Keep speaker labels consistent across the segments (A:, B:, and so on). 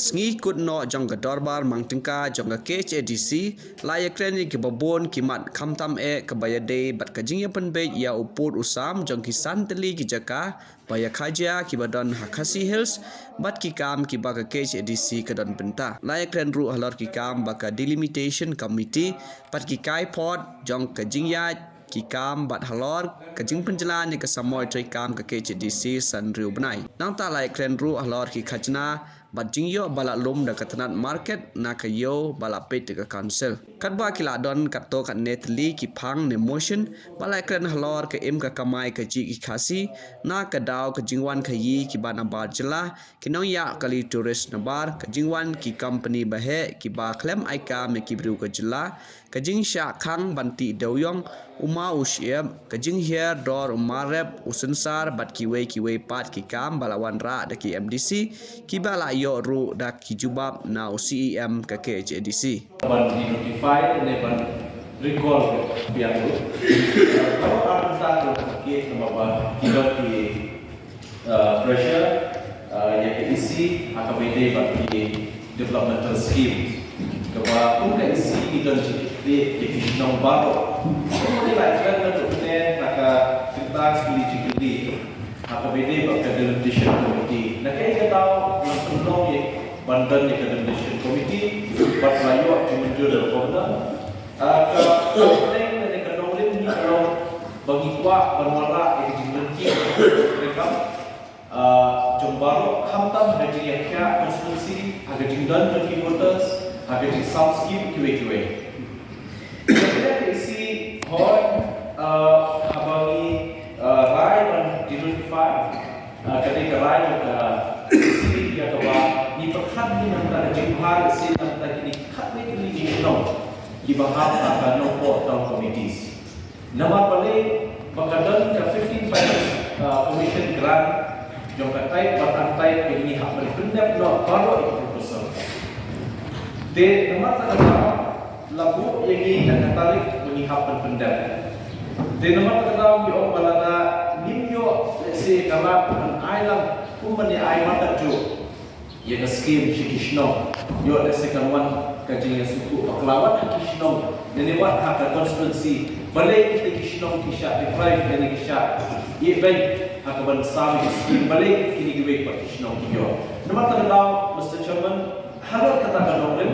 A: Sengi kut no jong ka dorbar mang tingka jong ka KHADC layak kreni ki babon kimat kamtam ke bayade bat ka jingya penbe ya upur usam jong ki santeli ki jaka baya khaja ki badon Hakasi Hills bat ki kam ki ba ka KHADC ka don benta layak kren ru halor ki kam ba ka delimitation committee bat ki kai pot jong ka jingya ki kam bat halor ka jing penjalan ni ka samoy trai kam ka KHADC san riu benai nang ta layak kren ru halor ki khajna bat jingyo bala lum da katanat market na kayo bala pet ka council kat ba kila don kat to kat netli ki phang ne motion bala kren halor ka im ka kamai ka ji ki khasi na ka daw ka jingwan khayi ki bana bar jela ki nong ya kali tourist na bar ka jingwan ki company bahe ki ba klem aika me ki bru ka jela ka jing sha khang banti doyong uma ushiem ka jing here dor umarep usansar bat ki we pat ki kam bala wan ra da ki MDC ki bala yo ru da ki jubab na CEM ka KHADC
B: ban di notify ne ban recall pihak itu kalau ada satu kes nama kita di pressure yang isi AKBD bagi developmental scheme kepada pun isi kita di nong baru ini lagi kan untuk kita pilih jadi AKBD bagi delimitation committee nak kita tahu yang penuh ye bandan ye delimitation committee buat layu cuma jual korban ke paling mereka nolin ni kalau bagi kuat berwarna yang dimiliki mereka jombaru kamtam haji yang kaya konstruksi agak jingdan bagi voters agak jing sound scheme kiwe kita isi hoi habagi rai dan dimilify ketika rai ke isi dia kewa ni perkat ni antara jemhar isi antara kini kat ni di nong dibahas akan nombor dalam committees. Nama paling bakadan ke 15 finance commission grant yang katai batantai ini hak berpendap no baru itu proposal. De nama terkadang lagu yang ini dan tarik ini hak berpendap. De nama terkadang di orang balada nimyo lesi kalau island kumani island terju yang scheme sikishno yo lesi kawan kajian suku aklawan kishnong dan lewat hak konstitusi balik kita kishnong kisah deprive dan kisah ye baik hak bersama skim balik kini gue pak kishnong kiyo nama terlalu Mr. Chairman harap kata kanongren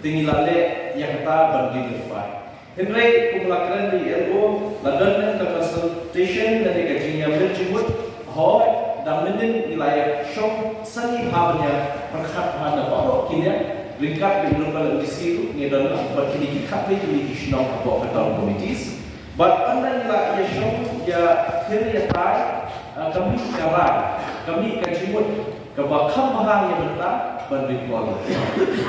B: tinggi lale yang kata berdilify Henry kumulakan di LO ladan ke consultation dari kajian yang berjumut ho dan mending nilai syok seni hawanya perkat pada baru kini lingkap di global industri itu ni adalah berkini kita boleh dikenal apa dalam committees. But anda ila ia show ya kiri ya tay kami kawan kami kajimut kebakam mahal yang berta berritual.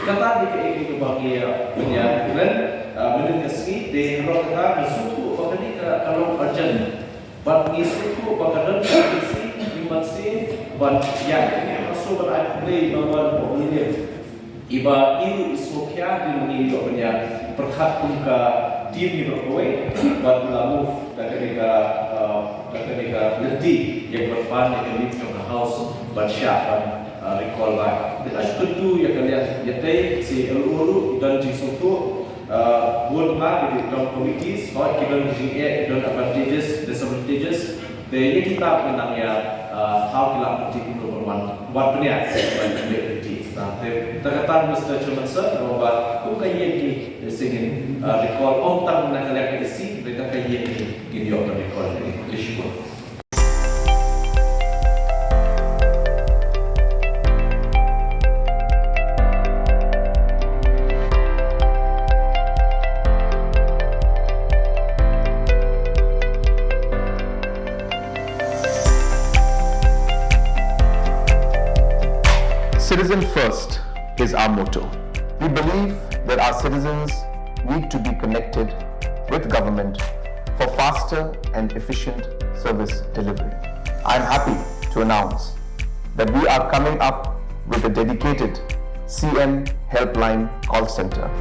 B: Kata di ke bahagia punya dan menurut kesini di rota bersuku bakal kalau urgent. But ni suku bakal berisi dimensi ban yang ini masuk berarti bahwa boleh iba iru isokya di muni do punya perkat kumka tim ni berkowe buat lamu daga ledi yang berpan yang live trong house barsha recall back the ashkudu yang kalian yate si elu dan jisuku buat ma di dalam committees or given the don advantages disadvantages the kita menangnya how kita bertipu nomor 1 buat punya terkata Mr. Chairman Sir bahwa aku kayak ni singin recall om tang nak kalian isi mereka kayak ni gini orang recall ni isu.
C: Citizen first is our motto. We believe that our citizens need to be connected with government for faster and efficient service delivery. I am happy to announce that we are coming up with a dedicated CM helpline call center.